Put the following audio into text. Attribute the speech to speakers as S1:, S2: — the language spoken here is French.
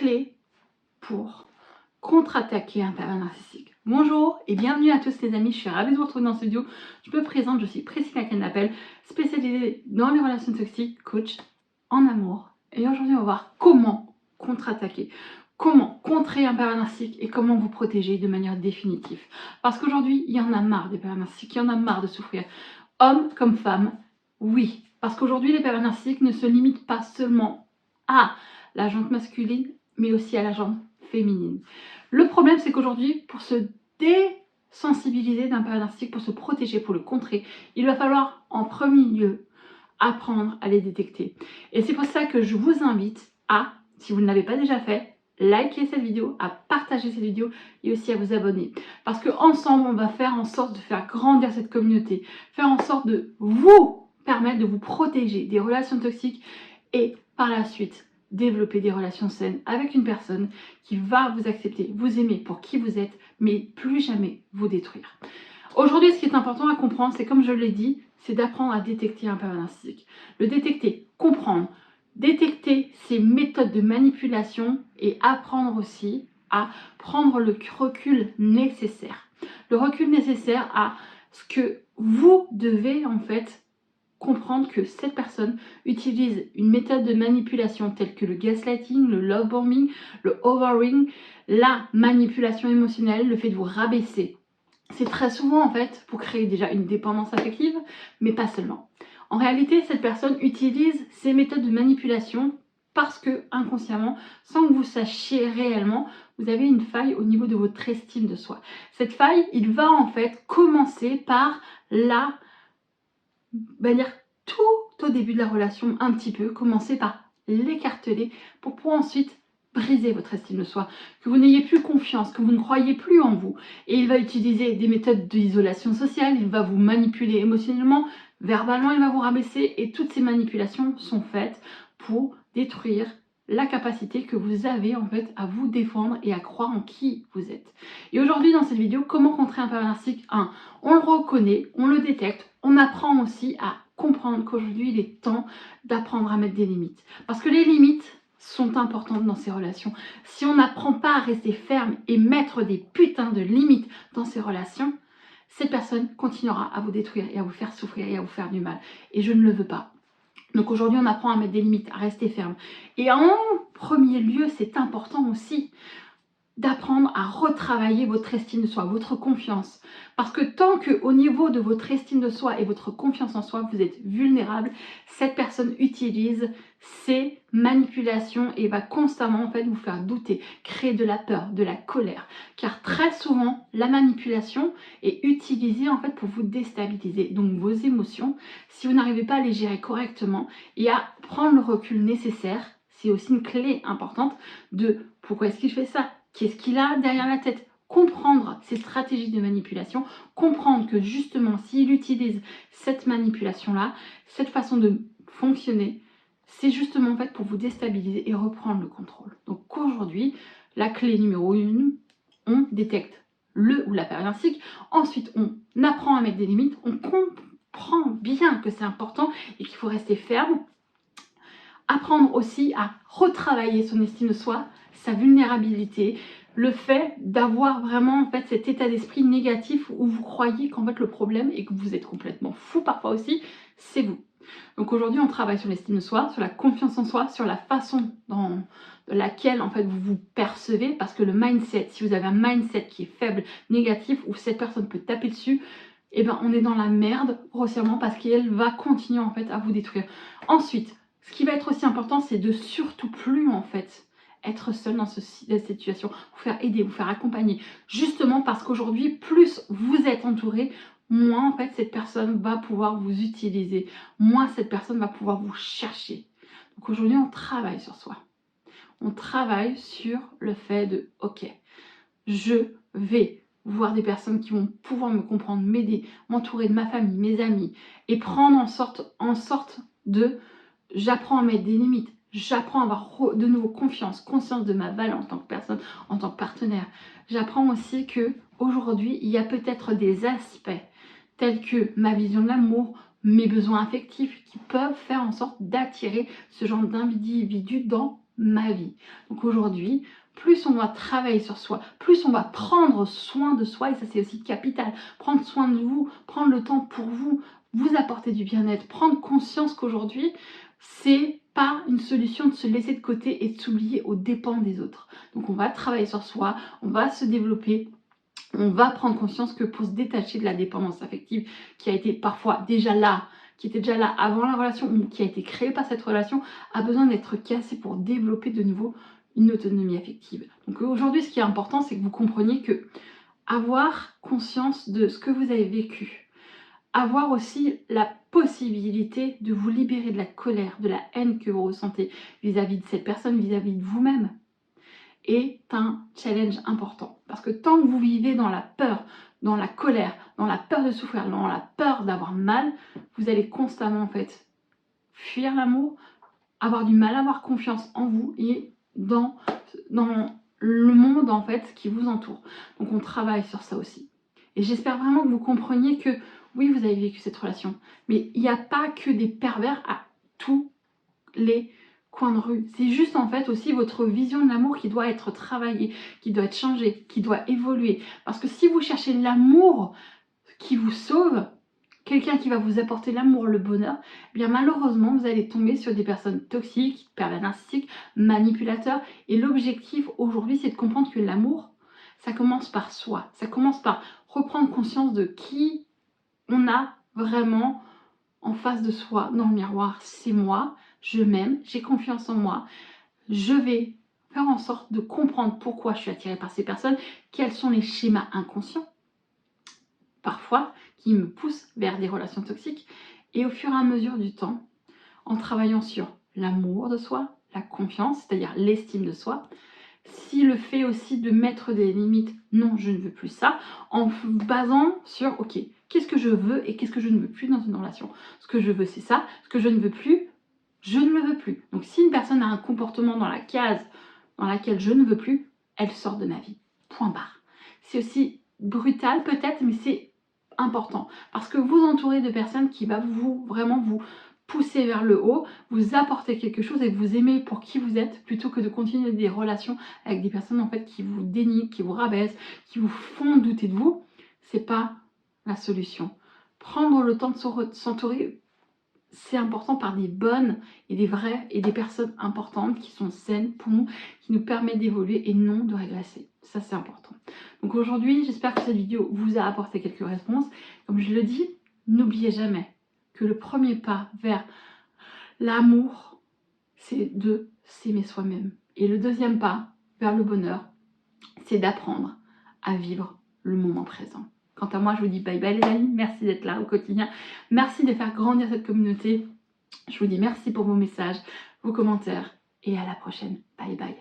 S1: clés pour contre-attaquer un pervers narcissique. Bonjour et bienvenue à tous les amis, je suis ravie de vous retrouver dans cette vidéo. Je me présente, je suis Priscilla Canapel, spécialisée dans les relations toxiques, coach en amour. Et aujourd'hui on va voir comment contre-attaquer, comment contrer un pervers narcissique et comment vous protéger de manière définitive. Parce qu'aujourd'hui il y en a marre des pervers narcissiques, il y en a marre de souffrir, hommes comme femmes, oui. Parce qu'aujourd'hui les pervers narcissiques ne se limitent pas seulement à la jante masculine, mais aussi à la jante féminine. Le problème, c'est qu'aujourd'hui, pour se désensibiliser d'un pervers narcissique, pour se protéger, pour le contrer, il va falloir en premier lieu apprendre à les détecter. Et c'est pour ça que je vous invite à, si vous ne l'avez pas déjà fait, liker cette vidéo, à partager cette vidéo et aussi à vous abonner. Parce qu'ensemble, on va faire en sorte de faire grandir cette communauté, faire en sorte de vous permettre de vous protéger des relations toxiques et par la suite développer des relations saines avec une personne qui va vous accepter, vous aimer pour qui vous êtes, mais plus jamais vous détruire. Aujourd'hui, ce qui est important à comprendre, c'est comme je l'ai dit, c'est d'apprendre à détecter un pervers narcissique. Le détecter, comprendre, détecter ses méthodes de manipulation et apprendre aussi à prendre le recul nécessaire. Le recul nécessaire à ce que vous devez en fait comprendre que cette personne utilise une méthode de manipulation telle que le gaslighting, le love bombing, le overing, la manipulation émotionnelle, le fait de vous rabaisser. C'est très souvent en fait pour créer déjà une dépendance affective, mais pas seulement. En réalité, cette personne utilise ces méthodes de manipulation parce que inconsciemment, sans que vous sachiez réellement, vous avez une faille au niveau de votre estime de soi. Cette faille, il va en fait commencer par la dire tout au début de la relation, un petit peu, commencer par l'écarteler pour pouvoir ensuite briser votre estime de soi, que vous n'ayez plus confiance, que vous ne croyez plus en vous. Et il va utiliser des méthodes d'isolation sociale, il va vous manipuler émotionnellement, verbalement, il va vous rabaisser et toutes ces manipulations sont faites pour détruire la capacité que vous avez en fait à vous défendre et à croire en qui vous êtes. Et aujourd'hui dans cette vidéo, comment contrer un pervers narcissique 1. On le reconnaît, on le détecte, on apprend aussi à comprendre qu'aujourd'hui il est temps d'apprendre à mettre des limites. Parce que les limites sont importantes dans ces relations. Si on n'apprend pas à rester ferme et mettre des putains de limites dans ces relations, cette personne continuera à vous détruire et à vous faire souffrir et à vous faire du mal. Et je ne le veux pas. Donc aujourd'hui, on apprend à mettre des limites, à rester ferme. Et en premier lieu, c'est important aussi d'apprendre à retravailler votre estime de soi, votre confiance. Parce que tant qu'au niveau de votre estime de soi et votre confiance en soi, vous êtes vulnérable, cette personne utilise ces manipulations et va constamment en fait vous faire douter, créer de la peur, de la colère. Car très souvent, la manipulation est utilisée en fait pour vous déstabiliser. Donc vos émotions, si vous n'arrivez pas à les gérer correctement et à prendre le recul nécessaire, c'est aussi une clé importante de pourquoi est-ce qu'il fait ça ? Qu'est-ce qu'il a derrière la tête? Comprendre ses stratégies de manipulation, comprendre que justement s'il utilise cette manipulation-là, cette façon de fonctionner, c'est justement en fait pour vous déstabiliser et reprendre le contrôle. Donc aujourd'hui, la clé numéro 1, on détecte le ou la pervers narcissique. Ensuite, on apprend à mettre des limites, on comprend bien que c'est important et qu'il faut rester ferme. Apprendre aussi à retravailler son estime de soi, sa vulnérabilité, le fait d'avoir vraiment en fait cet état d'esprit négatif où vous croyez qu'en fait le problème et que vous êtes complètement fou parfois aussi, c'est vous. Donc aujourd'hui on travaille sur l'estime de soi, sur la confiance en soi, sur la façon dans laquelle en fait vous vous percevez, parce que le mindset, si vous avez un mindset qui est faible, négatif, où cette personne peut taper dessus, eh ben on est dans la merde grossièrement parce qu'elle va continuer en fait à vous détruire. Ensuite, ce qui va être aussi important, c'est de surtout plus en fait être seul dans cette situation, vous faire aider, vous faire accompagner. Justement parce qu'aujourd'hui, plus vous êtes entouré, moins en fait cette personne va pouvoir vous utiliser, moins cette personne va pouvoir vous chercher. Donc aujourd'hui, on travaille sur soi. On travaille sur le fait de, ok, je vais voir des personnes qui vont pouvoir me comprendre, m'aider, m'entourer de ma famille, mes amis, et prendre en sorte de, j'apprends à mettre des limites, j'apprends à avoir de nouveau confiance, conscience de ma valeur en tant que personne, en tant que partenaire. J'apprends aussi que aujourd'hui, il y a peut-être des aspects tels que ma vision de l'amour, mes besoins affectifs qui peuvent faire en sorte d'attirer ce genre d'individu dans ma vie. Donc aujourd'hui, plus on va travailler sur soi, plus on va prendre soin de soi, et ça c'est aussi capital, prendre soin de vous, prendre le temps pour vous, vous apporter du bien-être, prendre conscience qu'aujourd'hui, c'est pas une solution de se laisser de côté et de s'oublier aux dépens des autres. Donc on va travailler sur soi, on va se développer, on va prendre conscience que pour se détacher de la dépendance affective qui a été parfois déjà là, qui était déjà là avant la relation ou qui a été créée par cette relation, a besoin d'être cassée pour développer de nouveau une autonomie affective. Donc aujourd'hui, ce qui est important, c'est que vous compreniez que avoir conscience de ce que vous avez vécu, avoir aussi la possibilité de vous libérer de la colère, de la haine que vous ressentez vis-à-vis de cette personne, vis-à-vis de vous-même, est un challenge important. Parce que tant que vous vivez dans la peur, dans la colère, dans la peur de souffrir, dans la peur d'avoir mal, vous allez constamment en fait fuir l'amour, avoir du mal à avoir confiance en vous et dans le monde en fait qui vous entoure. Donc on travaille sur ça aussi. Et j'espère vraiment que vous compreniez que oui, vous avez vécu cette relation, mais il n'y a pas que des pervers à tous les coins de rue. C'est juste en fait aussi votre vision de l'amour qui doit être travaillée, qui doit être changée, qui doit évoluer. Parce que si vous cherchez l'amour qui vous sauve, quelqu'un qui va vous apporter l'amour, le bonheur, eh bien malheureusement vous allez tomber sur des personnes toxiques, pervers narcissiques, manipulateurs. Et l'objectif aujourd'hui, c'est de comprendre que l'amour, ça commence par soi. Ça commence par reprendre conscience de qui on a vraiment en face de soi, dans le miroir. C'est moi, je m'aime, j'ai confiance en moi, je vais faire en sorte de comprendre pourquoi je suis attirée par ces personnes, quels sont les schémas inconscients, parfois, qui me poussent vers des relations toxiques. Et au fur et à mesure du temps, en travaillant sur l'amour de soi, la confiance, c'est-à-dire l'estime de soi, si le fait aussi de mettre des limites, non, je ne veux plus ça, en basant sur, ok, qu'est-ce que je veux et qu'est-ce que je ne veux plus dans une relation. Ce que je veux, c'est ça. Ce que je ne veux plus, je ne le veux plus. Donc si une personne a un comportement dans la case dans laquelle je ne veux plus, elle sort de ma vie. Point barre. C'est aussi brutal peut-être, mais c'est important. Parce que vous entourez de personnes qui vont vraiment vous pousser vers le haut, vous apporter quelque chose et vous aimer pour qui vous êtes, plutôt que de continuer des relations avec des personnes en fait qui vous dénigrent, qui vous rabaissent, qui vous font douter de vous. C'est pas la solution. Prendre le temps de s'entourer, c'est important par des bonnes et des vraies et des personnes importantes qui sont saines pour nous, qui nous permettent d'évoluer et non de régresser. Ça, c'est important. Donc aujourd'hui, j'espère que cette vidéo vous a apporté quelques réponses. Comme je le dis, n'oubliez jamais que le premier pas vers l'amour, c'est de s'aimer soi-même. Et le deuxième pas vers le bonheur, c'est d'apprendre à vivre le moment présent. Quant à moi, je vous dis bye bye les amis, merci d'être là au quotidien, merci de faire grandir cette communauté. Je vous dis merci pour vos messages, vos commentaires et à la prochaine. Bye bye.